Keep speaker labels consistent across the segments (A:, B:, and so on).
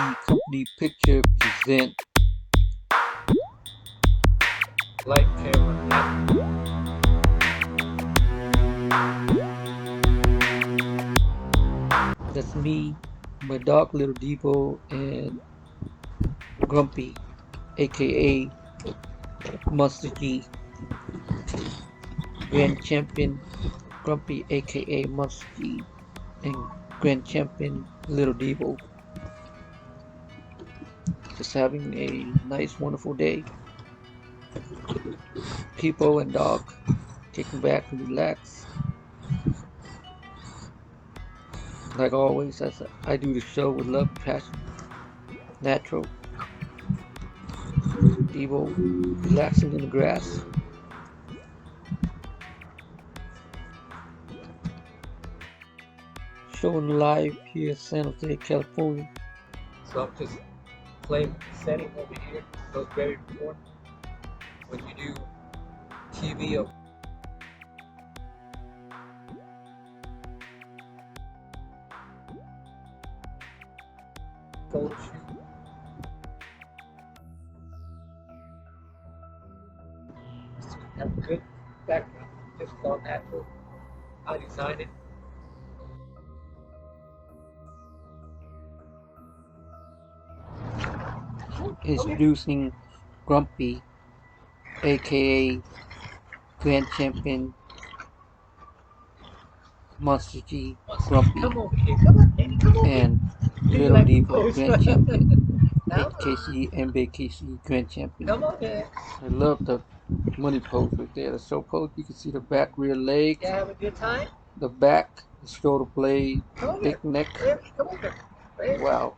A: HKC company picture present
B: Light camera action.
A: that's me, my dog little Deebo, and Grumpy, aka Monster G, Grand Champion Grumpy, aka Monster G, and Grand Champion Little Deebo. Just having a nice, wonderful day. People and dog kicking back and relax. Like always, as I do the show with love and passion. Natural. Deebo relaxing in the grass. Showing live here in San Jose, California.
B: So I'm just playing with the setting over here. So it's very important when you do TV or photo shoot. So you have a good background. Just all natural. I designed it.
A: Introducing Grumpy, aka Grand Champion Monster G, Grumpy,
B: Come over here. Come on, Danny. Come over here.
A: and
B: Do you
A: Little
B: like the
A: Deebo,
B: pose?
A: Grand Champion,
B: Come
A: HKC
B: on.
A: MBKC, Grand Champion.
B: Come on here.
A: I love the money pose right there. The show pose, you can see the back rear leg,
B: You have a good time?
A: the back, the shoulder blade,
B: Come over
A: big
B: here.
A: neck.
B: Come over here.
A: Wow.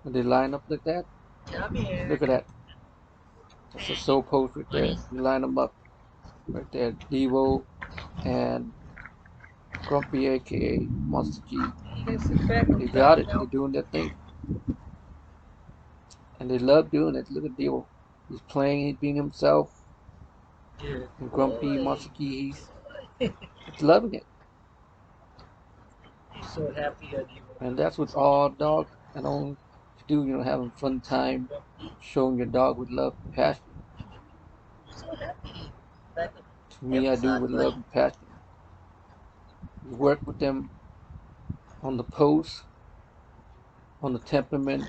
A: When they line up like that,
B: Come here.
A: look at that. That's a show pose right there. You line them up right there. Deebo and Grumpy, aka Monster G.
B: You guys sit back
A: They got it. They're doing their thing. And they love doing it. Look at Deebo. He's playing, he's being himself.
B: Good
A: And Grumpy,
B: boy.
A: Monster G, he's loving it.
B: I'm so happy that you
A: And that's what all dog and owners do, having fun time, showing your dog with love and passion.
B: so happy that
A: To me, I do with love and passion. You work with them on the post, on the temperament,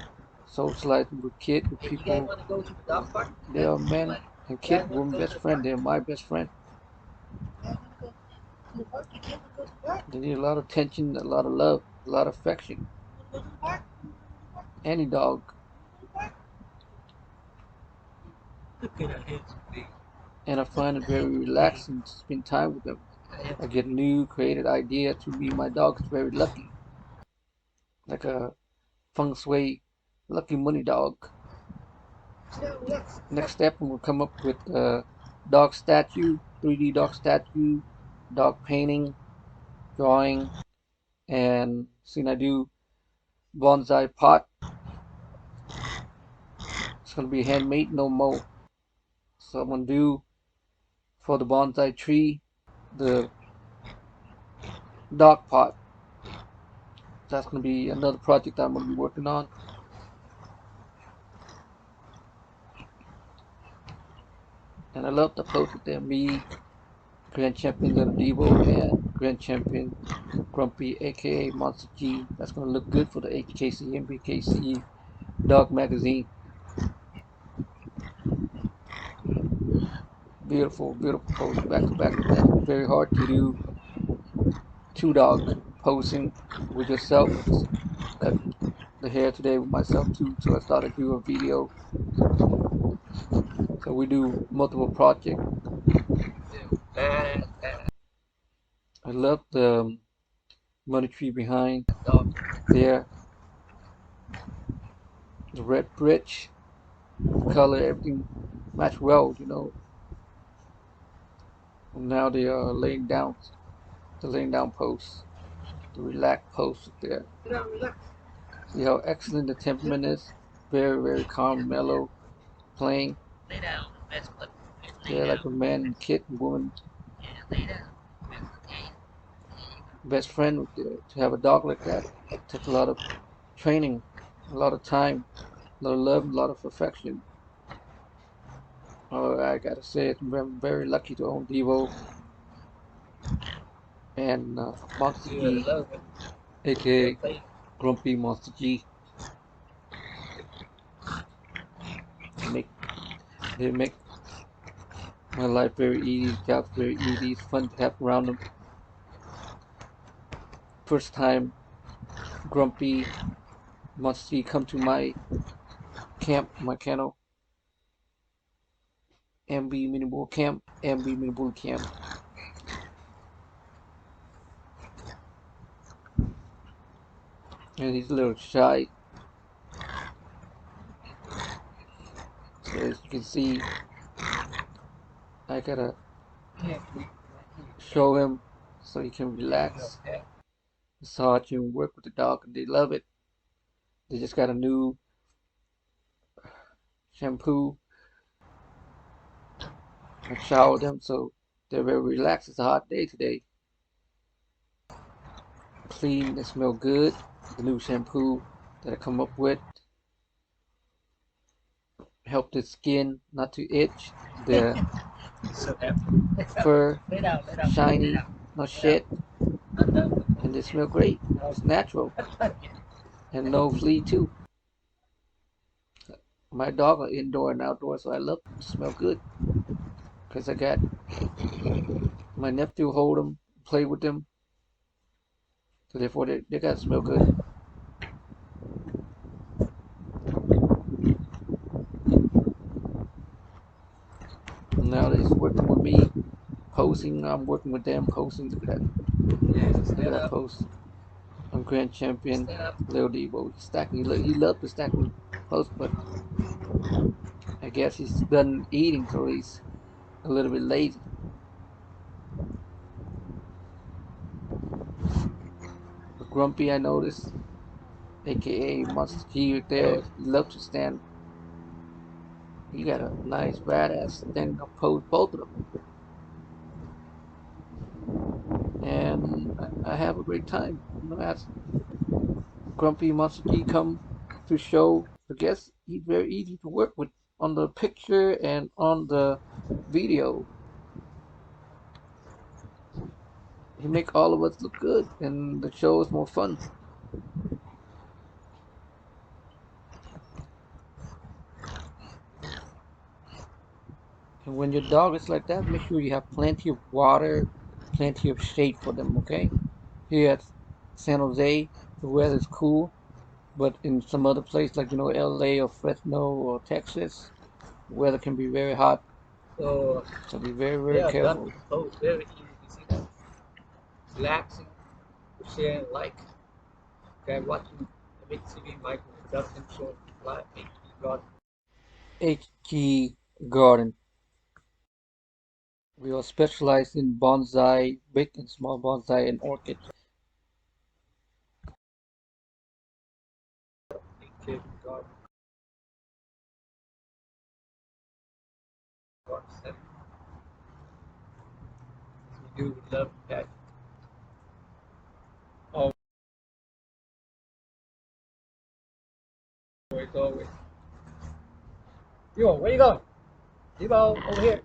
A: socializing with kids, with
B: Hey, you guys
A: people.
B: want to go to the dog park?
A: They are men and kid, woman best friend. They're my best friend.
B: You guys want to go to the park? You can't go to the park.
A: They need a lot of attention, a lot of love, a lot of affection.
B: You want to go to the park?
A: Any dog.
B: Look at our heads, please.
A: And I find it very relaxing to spend time with them. I get new creative idea. To me, my dog is very lucky, like a feng shui, lucky money dog. Next step, we'll come up with a dog statue, 3D dog statue, dog painting, drawing, and soon I do bonsai pot. It's gonna be handmade, no more. So I'm gonna do for the bonsai tree, the dog pot. That's gonna be another project I'm gonna be working on. And I love the post with them, me, Grand Champion Little Deebo, and Grand Champion Grumpy, aka Monster G. That's gonna look good for the HKC MBKC Dog Magazine. Beautiful, beautiful pose back to back like that. Very hard to do two dog posing with yourself. I just cut the hair today with myself too, so I started to do a video. So we do multiple projects. I love the money tree behind there. The red bridge, the color, everything match well, And now they are laying down, the laying down pose, the relaxed pose there. See how excellent the temperament is? Very, very calm, mellow, playing.
B: Lay down.
A: They're like a man and kid and woman.
B: Lay down.
A: Best friend to have a dog like that. It takes a lot of training. a lot of time, a lot of love, a lot of affection. Oh, I gotta say, I'm very lucky to own Deebo and Monster
B: You
A: G,
B: love it. You're
A: aka
B: playing.
A: Grumpy Monster G. They make they make my life very easy, jobs very easy. It's fun to have around them. First time Grumpy Monster G come to my camp, my kennel, MB Mini Bull Camp, MB Mini Bull Camp. And he's a little shy. So as you can see, I gotta
B: Yeah,
A: show him so he can relax, massage and work with the dog, and they love it. They just got a new shampoo. I showered them, so they're very relaxed. It's a hot day today. Clean, they smell good. The new shampoo that I come up with help the skin not to itch. The
B: So happy.
A: fur
B: Lay down, lay down, lay
A: shiny,
B: down,
A: no
B: lay down.
A: shit, and they smell great. It's natural and no flea too. My dog are indoor and outdoor, so I love them to smell good. Cause I got my nephew hold them, play with them, so therefore they gotta smell good. Now they're working with me, posing. I'm working with them, posing. Look at that.
B: Yeah,
A: Look at
B: stand
A: that
B: up.
A: post. I'm grand champion,
B: Stand up.
A: Lil Deebo. He's stacking. He loved to stacking post, but I guess he's done eating, so he's a little bit lazy. But Grumpy, I noticed, aka Monster G, right there.
B: Pose.
A: He loves to stand. He got a nice badass standing up pose, both of them, and I have a great time. You know, as Grumpy Monster G come to show, I guess he's very easy to work with on the picture and on the video. He make all of us look good, and the show is more fun. And when your dog is like that, make sure you have plenty of water, plenty of shade for them, okay? Here at San Jose, the weather's cool, but in some other place like, LA or Fresno or Texas, the weather can be very hot.
B: So
A: So be very,
B: they
A: very
B: are done
A: careful.
B: with the pose. Very easy. You see that? Relaxing, sharing, like, okay, watching the big TV micro production show live. God.
A: HG Garden. We are specialized in bonsai, big and small bonsai and orchid.
B: Kid, God, God, seven. We do love that. Always, always. Yo, where you going? Deebo, over here.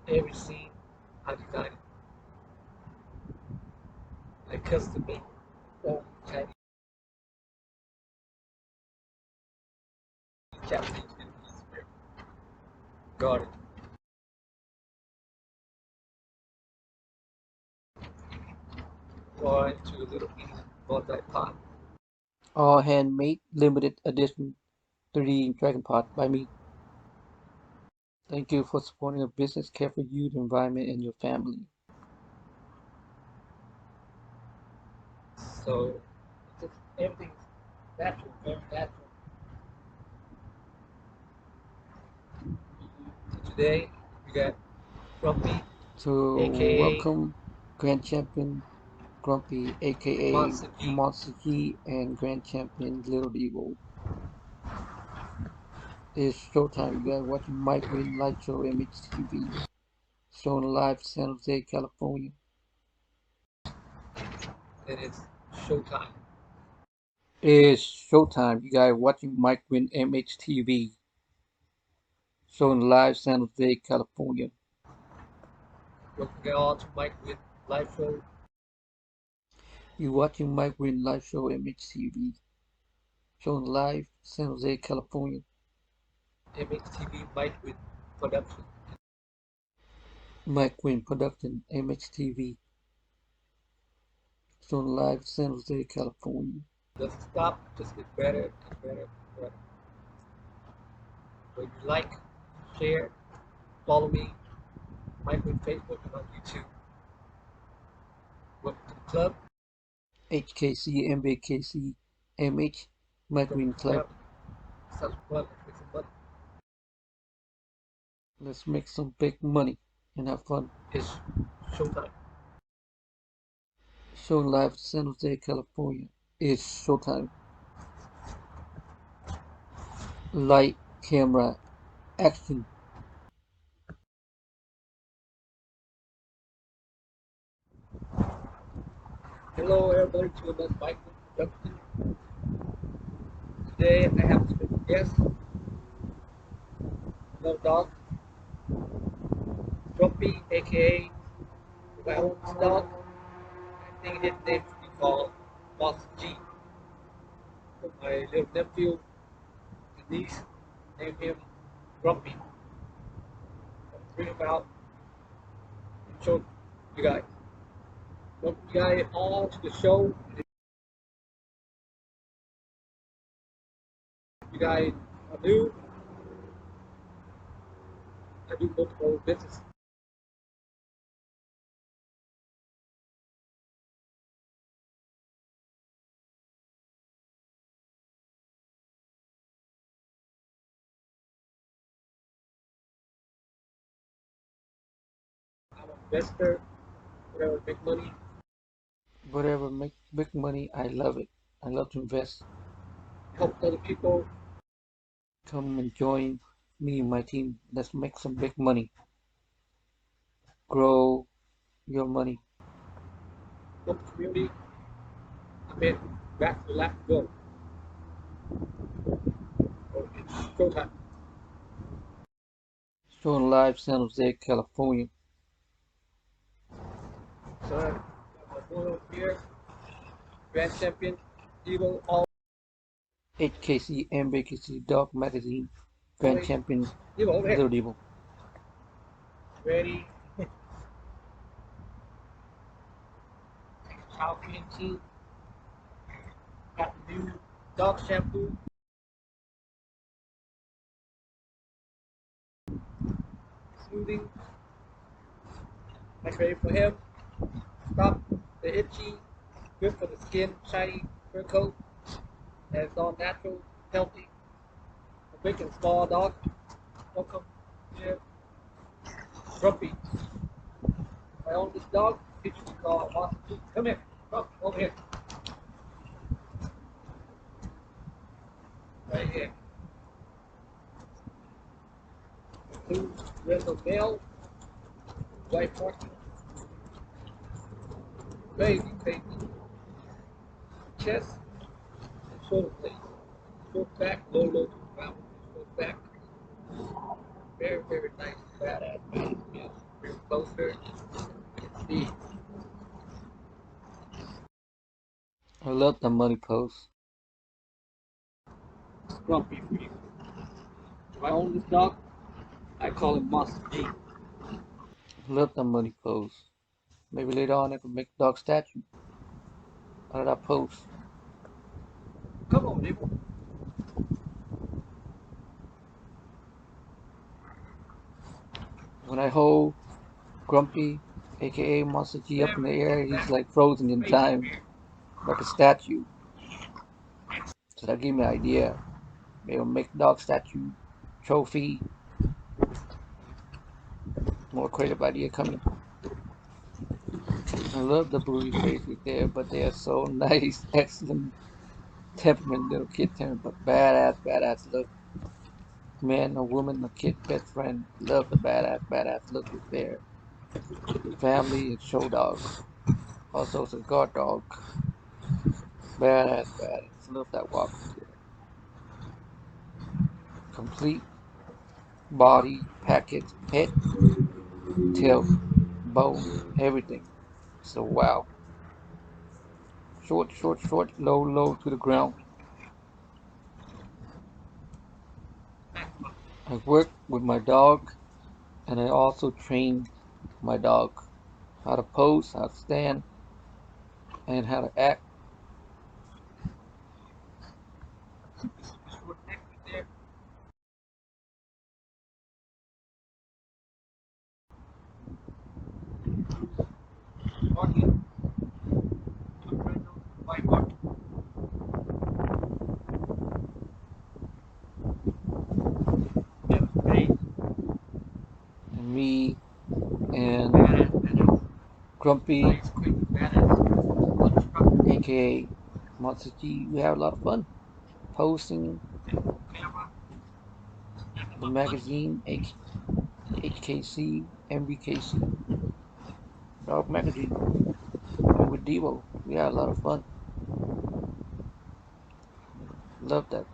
B: Every scene I designed like custom made. Oh, Chinese Japanese garden. Or into a little mini multi-pot.
A: All handmade, limited edition 3D Dragon Pot by me. Thank you for supporting a business care for you, the environment, and your family.
B: So just everything's natural, very natural. So today we got Grumpy,
A: So
B: aka
A: welcome Grand Champion Grumpy, aka
B: Monster G.
A: Monster G, and Grand Champion Little Devo. It's showtime. You guys watching Mike Win Light Show MHTV, showing live San Jose, California.
B: It is showtime.
A: It's showtime. You guys watching Mike Win MHTV, showing live San Jose, California.
B: Looking on to Mike with live show
A: You watching Mike Win live show MHTV, showing live San Jose, California.
B: MHTV Mike with production.
A: Mike Win production MHTV, showing live San Jose, California.
B: Doesn't stop, just get better and better and better. So you like, share, follow me, Mike with Facebook and on YouTube. Welcome to the club.
A: HKC MBKC MH Mike Win Club.
B: Sounds fun. Let's make some money.
A: Let's make some big money and have fun.
B: It's showtime.
A: Showing live San Jose, California. It's showtime. Light, camera, action.
B: Hello everybody to another Mike with production. Today I have a special guest, another dog, Grumpy, aka my oldest dog. I think his name should be called Boss G. But my little nephew and niece named him Grumpy. I'll bring him out and show you guys. Welcome you guys all to the show. If you guys are new, I do multiple business. I'm an investor, whatever, make money,
A: Whatever make big money, I love it. I love to invest.
B: help other people,
A: Come and join me and my team. Let's make some big money. Grow your money.
B: help the community. I'm in. Back to lap go. Oh, it's showtime.
A: Showing live San Jose, California.
B: So my boy over here, grand champion, Deebo, all
A: HKC MBKC Dog Magazine. Grand
B: boys.
A: Champion
B: Deebo over here.
A: Little Deebo.
B: Ready. Chow too. Got the new dog shampoo. Smoothing. That's ready for him. Stop the itchy. Good for the skin. Shiny fur coat. And it's all natural, healthy. A big and small dog. Welcome here. Grumpy. My oldest dog. He should be called Boss. Come here. Come over here. Right here. Blue brindle male. White marking. Crazy, crazy. Chest and shoulder blades. Short back, low to the ground. Short back. Very, very nice, badass, badass meal. Bring closer. See,
A: I love the money pose.
B: Grumpy for you. If I own this dog, I call him Monster G.
A: Love the money pose. Maybe later on I could make a dog statue out of that pose.
B: Come on, nigga.
A: When I hold Grumpy, aka Monster G, up in the air, he's
B: Back,
A: like frozen in
B: face over
A: time,
B: here.
A: like a statue. So that gave me an idea. Maybe I'll make dog statue, trophy. More creative idea coming. I love the booty faces there, but they are so nice, excellent temperament, little kid temperament, but badass, badass look. Man or woman or kid best friend. Love the badass, badass look is there. Family and show dog. Also it's a guard dog. Badass, badass. love that walk. Complete body package, head, tail, bone, everything. So wow. Short, short, short, low, low to the ground. I work with my dog, and I also train my dog how to pose, how to stand, and how to act.
B: Short neck right there. Marking. White mark. That was great.
A: And me and
B: Badass, badass.
A: Grumpy,
B: Nice, quick, badass.
A: aka Monster G, we have a lot of fun posting
B: Camera.
A: the magazine HKC MBKC Dog Magazine, and with Deebo, we had a lot of fun. Love that.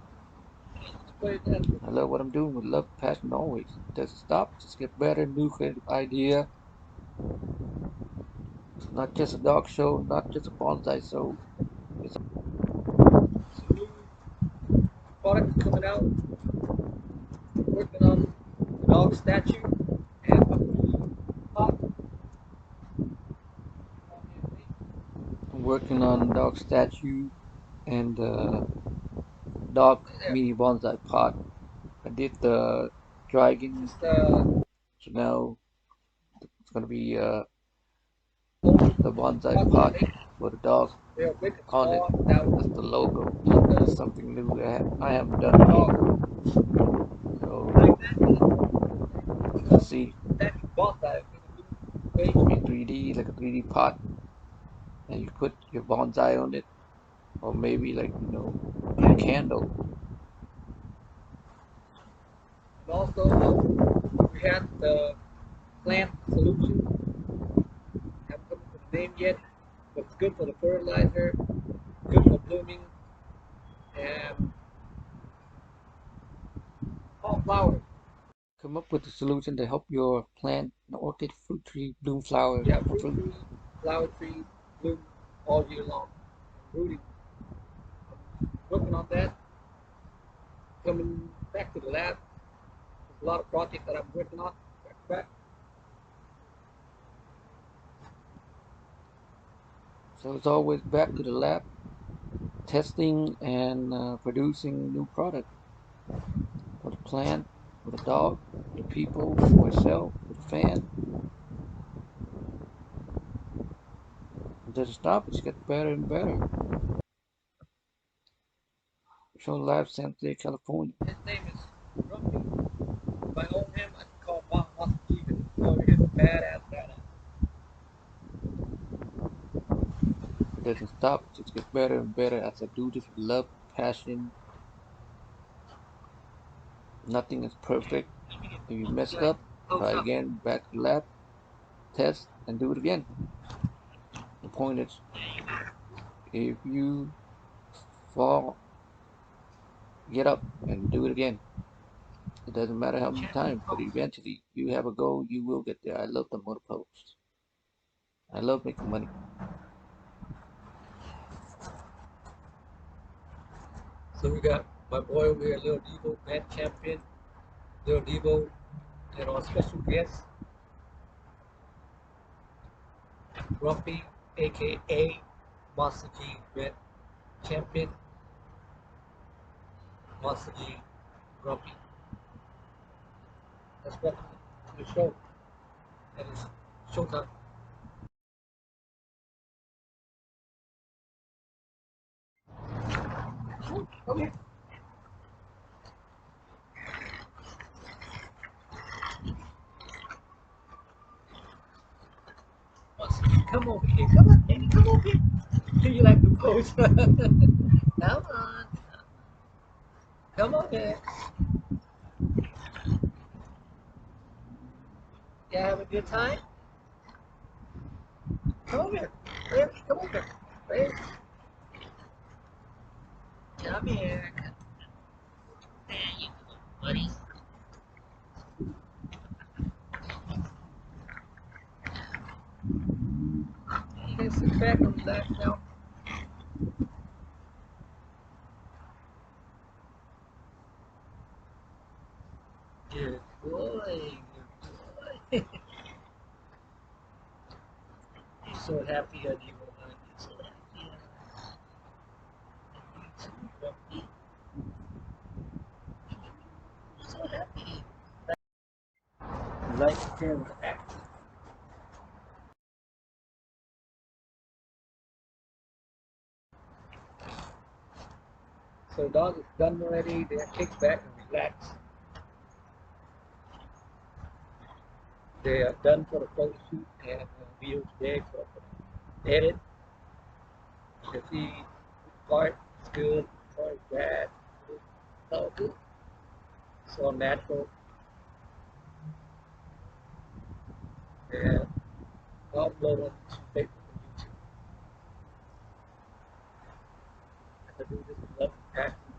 B: Play that.
A: I love what I'm doing with love, passion always. It doesn't stop, just get better, new creative idea. It's not just a dog show, not just a bonsai show. It's
B: Some new products coming out. Working on the dog statue and a pot.
A: I'm working on dog statue and dog
B: There.
A: mini bonsai pot. I did the dragon,
B: Just
A: so now it's gonna be
B: old
A: the bonsai
B: pot
A: pot
B: make.
A: with a dog
B: They're big and
A: on it.
B: small. Now
A: That's the logo.
B: on
A: That's
B: the
A: something new I haven't done before.
B: dog.
A: So
B: Like that.
A: let's see.
B: That bonsai
A: It's gonna be 3D, like a 3D pot, and you put your bonsai on it, or maybe like a candle.
B: And also we had the plant solution. Haven't come up with a name yet, but it's good for the fertilizer, good for blooming, and all flowers.
A: Come up with a solution to help your plant, an orchid, fruit tree, bloom flower,
B: Yeah,
A: or
B: fruit
A: fruit.
B: trees, flower trees, bloom all year long. Rooting. Working on that. Coming back to the lab. There's a lot of projects that I'm working on. Back to back.
A: So it's always back to the lab, testing and producing new product for the plant, for the dog, for the people, for myself, for the fan. It doesn't stop, it just gets better and better. Show Live, San Jose, California.
B: His name is Grumpy. If I own him, I can call him Monster Steven. Oh, he's badass, badass.
A: It doesn't stop, it just gets better and better as I do this with love, passion. Nothing is perfect. If you mess
B: Like,
A: up,
B: close
A: try
B: up.
A: again, back to the lab, test, and do it again. The point is, if you fall, get up and do it again. It doesn't matter how many
B: Champion
A: times, but
B: pose.
A: eventually you have a goal, you will get there. I love the motor post. I love making money.
B: So we got my boy over here, Little Deebo, Grand Champion. Little Deebo, and our special guest, Grumpy, aka Monster G Red Champion, Monster G Grumpy. Let's welcome to the show. And it's showtime. Okay. Monster G, come over here. Come on, baby, come over here. Do you like the pose? Come on. Come on here. You have a good time? Come over here. Come over here. Baby. I'm here. There you go, buddy. You guys sit back and relax now. Good boy. Good boy. You're so happy, Deebo. You're so happy. You too, Grumpy. You're so happy. Like the camera action. So the dog is done already. They're kicked back and relax. They are done for the photo shoot and video today. So for the edit, you can see which part is good, which part is bad. It's all good. It's all natural. And I'll upload on to Facebook and YouTube. As I do this with love and passion,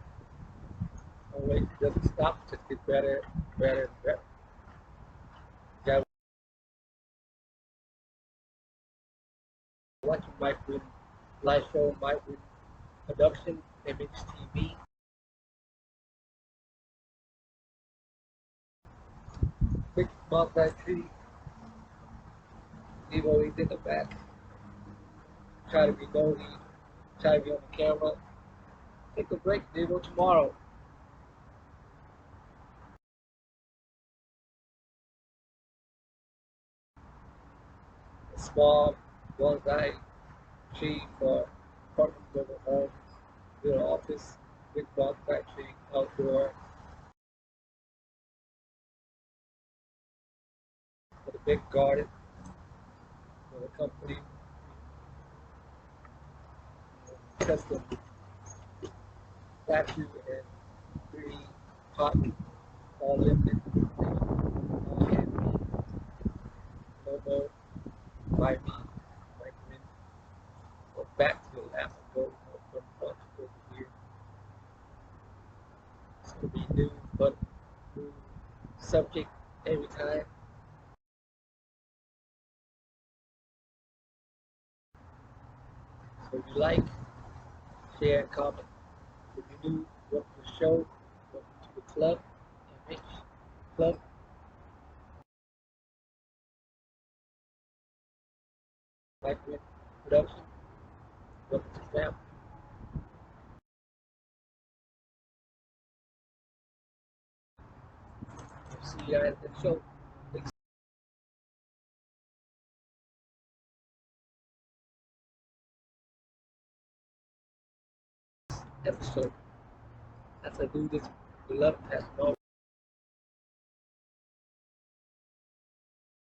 B: always it doesn't stop, it just gets better, better, and better. Yeah, watching Mike Win live show, Mike Win production, MHTV. Quick multi tree, Deebo, he's in the back. Try to be nosy, try to be on the camera. Take a break, Deebo, tomorrow. A small bonsai tree for apartment building homes, little office, big bonsai tree outdoor for the big garden for the company. Custom statue and three pot, all limited, all handmade, logo by me, Mike Win. Go back to the lab and go from front over here. It's gonna be new, but new subject every time. So if you like, share, and comment. If you're new, welcome to the show, welcome to the club, MH Club, Mike Win Production, welcome to the family. We'll see you guys at the show next episode. As I do this, we love and passion